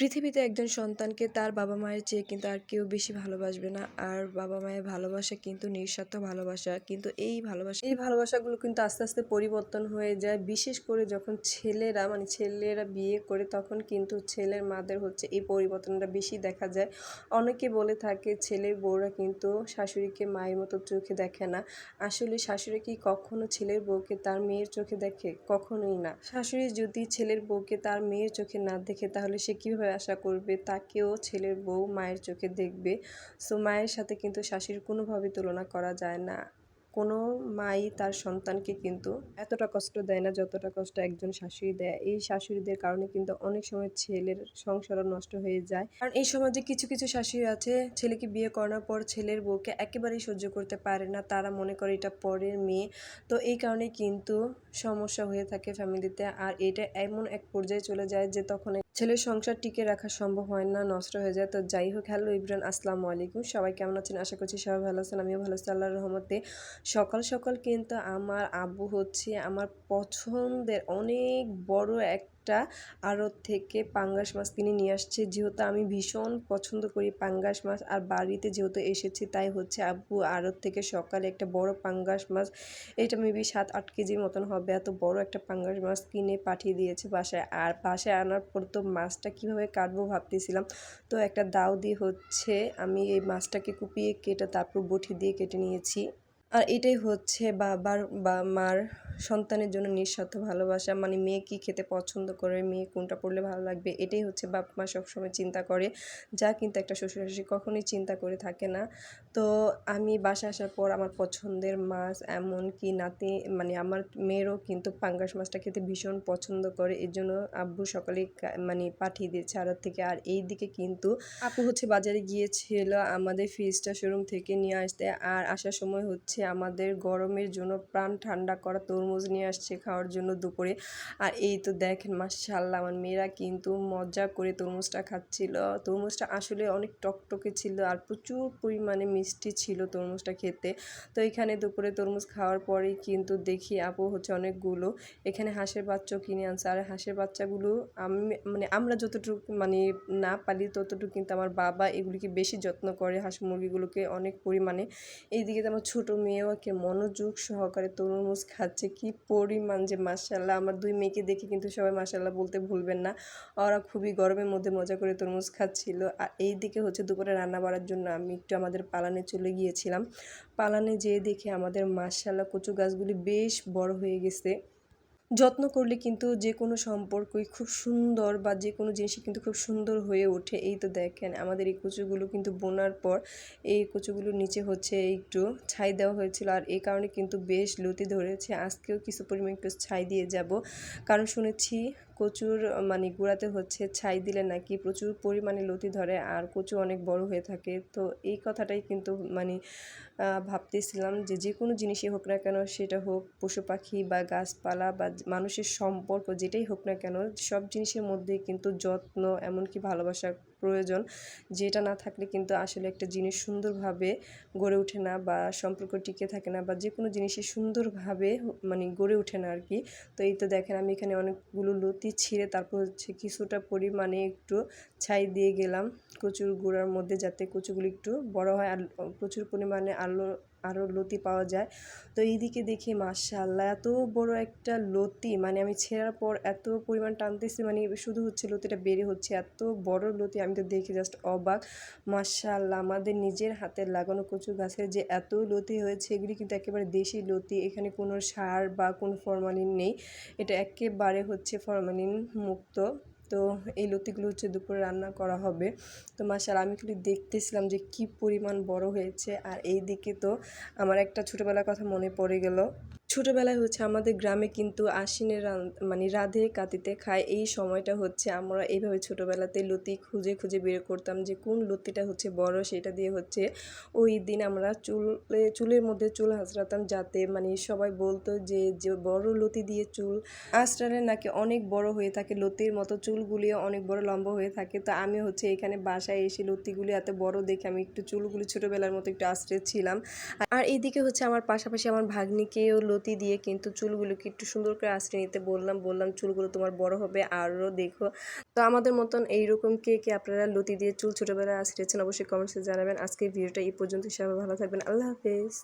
পৃথিবীতে একজন সন্তানকে তার বাবা-মায়ের চেয়ে কিন্তু আর কেউ বেশি ভালোবাসবে না। আর বাবা-মায়ের ভালোবাসা কিন্তু নিঃস্বার্থ ভালোবাসা। কিন্তু এই ভালোবাসাগুলো কিন্তু আস্তে, আস্তে পরিবর্তন হয়ে যায়। বিশেষ করে যখন ছেলেরা বিয়ে করে তখন কিন্তু ছেলের মাদের হচ্ছে এই পরিবর্তনটা বেশি দেখা যায়। অনেকে বলে থাকে ছেলের বউরা কিন্তু শাশুড়িকে মায়ের মতো চোখে দেখে না। আসলে শাশুড়ি কি কখনো ছেলের বউকে তার মেয়ের চোখে দেখে? কখনোই না। শাশুড়ি যদি ছেলের বউকে তার মেয়ের চোখে না দেখে তাহলে সে কিভাবে আশা করবে তাকেও ছেলের বউ মায়ের চোখে দেখবে। সো মায়ের সাথে কিন্তু শাশুড়ির কোনোভাবে তুলনা করা যায় না। কোনো মাই তার সন্তানকে কিন্তু এতটা কষ্ট দেয় না যতটা কষ্ট একজন শাশুড়ি দেয়। এই শাশুড়িদের কারণে কিন্তু অনেক সময় ছেলের সংসারও নষ্ট হয়ে যায়। কারণ এই সমাজে কিছু, কিছু শাশুড়ি আছে ছেলেকে বিয়ে করানোর পর ছেলের বউকে একেবারেই সহ্য করতে পারে না। তারা মনে করে এটা পরের মেয়ে। তো এই কারণে কিন্তু সমস্যা হয়ে থাকে ফ্যামিলিতে। আর এটা এমন এক পর্যায়ে চলে যায় যে তখন ছেলের সংসার টিকে রাখা সম্ভব হয় না, নষ্ট হয়ে যায়। তো যাই হোক, হ্যালো এভরিওয়ান, আসসালামু আলাইকুম। সবাই কেমন আছেন? আশা করছি সবাই ভালো আছেন। আমিও ভালো আছি আল্লাহর রহমতে। সকাল সকাল কিন্তু আমার আব্বু হচ্ছে আমার পছন্দের অনেক বড় একটা আড়ত থেকে পাঙ্গাস মাছ কিনে নিয়ে আসছে। যেহেতু আমি ভীষণ পছন্দ করি পাঙ্গাস মাছ, আর বাড়িতে যেহেতু এসেছি তাই হচ্ছে আব্বু আড়ত থেকে সকালে একটা বড় পাঙ্গাস মাছ, এটা মেবি 7-8 কেজির মতন হবে, এত বড় একটা পাঙ্গাস মাছ কিনে পাঠিয়ে দিয়েছে বাসায়। আর বাসায় আনার পর তো মাছটা কীভাবে কাটবো ভাবতেছিলাম। তো একটা দাও দিয়ে হচ্ছে আমি এই মাছটাকে কুপিয়ে কেটে তারপর বটি দিয়ে কেটে নিয়েছি। আর এটাই হচ্ছে বাবার বা মার সন্তানের জন্য নিঃস্বার্থ ভালোবাসা। মানে মেয়ে কী খেতে পছন্দ করে, মেয়ে কোনটা পড়লে ভালো লাগবে, এটাই হচ্ছে বাপ মা সবসময় চিন্তা করে, যা কিন্তু একটা শ্বশুর-শাশুড়ি কখনোই চিন্তা করে থাকে না। তো আমি বাসায় আসার পর আমার পছন্দের মাছ, এমনকি মানে আমার মেয়েরও কিন্তু পাঙ্গাস মাছটা খেতে ভীষণ পছন্দ করে। এর জন্য আব্বু সকালেই মানে পাঠিয়ে দিয়েছে আড়ত থেকে। আর এই দিকে কিন্তু আপু হচ্ছে বাজারে গিয়েছিল আমাদের ফ্রিজটা শোরুম থেকে নিয়ে আসতে। আর আসার সময় হচ্ছে আমাদের গরমের জন্য প্রাণ ঠান্ডা করা তরমুজ নিয়ে আসছে খাওয়ার জন্য দুপুরে। আর এই তো দেখেন মাশাআল্লাহ আমার মেয়েরা কিন্তু মজা করে তরমুজটা খাচ্ছিল। তরমুজটা আসলে অনেক টকটকে ছিল আর প্রচুর পরিমাণে মিষ্টি ছিল তরমুজটা খেতে। তো এখানে দুপুরে তরমুজ খাওয়ার পরেই কিন্তু দেখি আপু হচ্ছে অনেকগুলো এখানে হাঁসের বাচ্চাও কিনে আনছে। আর হাঁসের বাচ্চাগুলো আমরা যতটুকু না পালি ততটুকু কিন্তু আমার বাবা এগুলিকে বেশি যত্ন করে, হাঁস মুরগিগুলোকে অনেক পরিমাণে। এইদিকে তো আমার ছোটো মেয়েও মনোযোগ সহকারে তরমুজ খাচ্ছে, কি পরিমাণ যে মাশাআল্লাহ। আমার 2 মেয়েকে দেখে কিন্তু সবাই মাশাআল্লাহ বলতে ভুলবেন না। ওরা খুবই গরমের মধ্যে মজা করে তরমুজ খাচ্ছিল। আর এইদিকে হচ্ছে দুপুরে রান্না বাড়ার জন্য আমি একটু আমাদের পালানে চলে গিয়েছিলাম। পালানে যেয়ে দেখি আমাদের মাশাআল্লাহ কচু গাছগুলি বেশ বড় হয়ে গেছে। যত্ন করলে কিন্তু যে কোনো সম্পর্কই খুব সুন্দর বা যে কোনো জিনিসই কিন্তু খুব সুন্দর হয়ে ওঠে। এই তো দেখেন আমাদের এই কচুগুলো কিন্তু বোনার পর এই কচুগুলোর নিচে হচ্ছে একটু ছাই দেওয়া হয়েছিল, আর এই কারণে কিন্তু বেশ লতি ধরেছে। আজকেও কিছু পরিমাণ একটু ছাই দিয়ে যাব, কারণ শুনেছি কচুর গুঁড়াতে হচ্ছে ছাই দিলে নাকি প্রচুর পরিমাণে লতি ধরে আর কচু অনেক বড় হয়ে থাকে। তো এই কথাটাই কিন্তু ভাবতেছিলাম যে যে কোনো জিনিসই হোক না কেন, সেটা হোক পশু পাখি বা গাছপালা বা মানুষের সম্পর্ক, যেটাই হোক না কেন সব জিনিসের মধ্যেই কিন্তু যত্ন এমনকি ভালোবাসা প্রয়োজন। যেটা না থাকলে কিন্তু আসলে একটা জিনিস সুন্দরভাবে গড়ে ওঠে না বা সম্পর্ক টিকে থাকে না, বা যে কোনো জিনিসই সুন্দরভাবে গড়ে ওঠে না আর কি। তো এই তো দেখেন আমি এখানে অনেকগুলো লতি ছিঁড়ে তারপর হচ্ছে কিছুটা পরিমাণে একটু ছাই দিয়ে গেলাম কচুর গুঁড়ার মধ্যে, যাতে কচুগুলো একটু বড় হয় আর প্রচুর পরিমাণে আরও লতি পাওয়া যায়। তো এইদিকে দেখি মাশাআল্লাহ এত বড় একটা লতি, আমি ছেঁড়ার পর এত পরিমাণ টানতেছি, শুধু হচ্ছে লতিটা বেড়ে হচ্ছে, এত বড় লতি আমি তো দেখে জাস্ট অবাক। মাশাআল্লাহ আমাদের নিজের হাতের লাগানো কচু গাছের যে এত লতি হয়েছে, এগুলি কিন্তু একেবারে দেশি লতি, এখানে কোনো সার বা কোনো ফরমালিন নেই, এটা একেবারে হচ্ছে ফরমালিন মুক্ত। তো এই লতিগুলো হচ্ছে দুপুরে রান্না করা হবে। তো মাশাআল্লাহ আমি খালি দেখতেছিলাম যে কি পরিমাণ বড় হয়েছে। আর এই দিকে তো আমার একটা ছোটোবেলার কথা মনে পড়ে গেল। ছোটোবেলায় হচ্ছে আমাদের গ্রামে কিন্তু আশ্বিনের রাঁধে কাতিতে খায়, এই সময়টা হচ্ছে আমরা এইভাবে ছোটোবেলাতে লতি খুঁজে খুঁজে বের করতাম যে কোন লতিটা হচ্ছে বড়, সেটা দিয়ে হচ্ছে ওই দিন আমরা চুলের মধ্যে চুল আঁচড়াতাম, যাতে সবাই বলতো যে যে বড় লতি দিয়ে চুল আঁচড়ালে নাকি অনেক বড় হয়ে থাকে, লতির মতো চুলগুলিও অনেক বড় লম্বা হয়ে থাকে। তো আমি হচ্ছে এখানে বাসায় এসে লতিগুলি এত বড় দেখে আমি একটু চুলগুলি ছোটোবেলার মতো একটু আঁচড়েছিলাম। আর এইদিকে হচ্ছে আমার পাশাপাশি আমার ভাগ্নিকেও লতি লতি দিয়ে কিন্তু চুলগুলোকে একটু সুন্দর করে আঁচড়ে নিতে বললাম চুলগুলো তোমার বড় হবে আরও দেখো। তো আমাদের মতন এইরকম কে আপনারা লতি দিয়ে চুল ছোটোবেলায় আঁচড়েছেন অবশ্যই কমেন্টসে জানাবেন। আজকের ভিডিওটা এই পর্যন্ত, সবাই ভালো থাকবেন। আল্লাহ হাফেজ।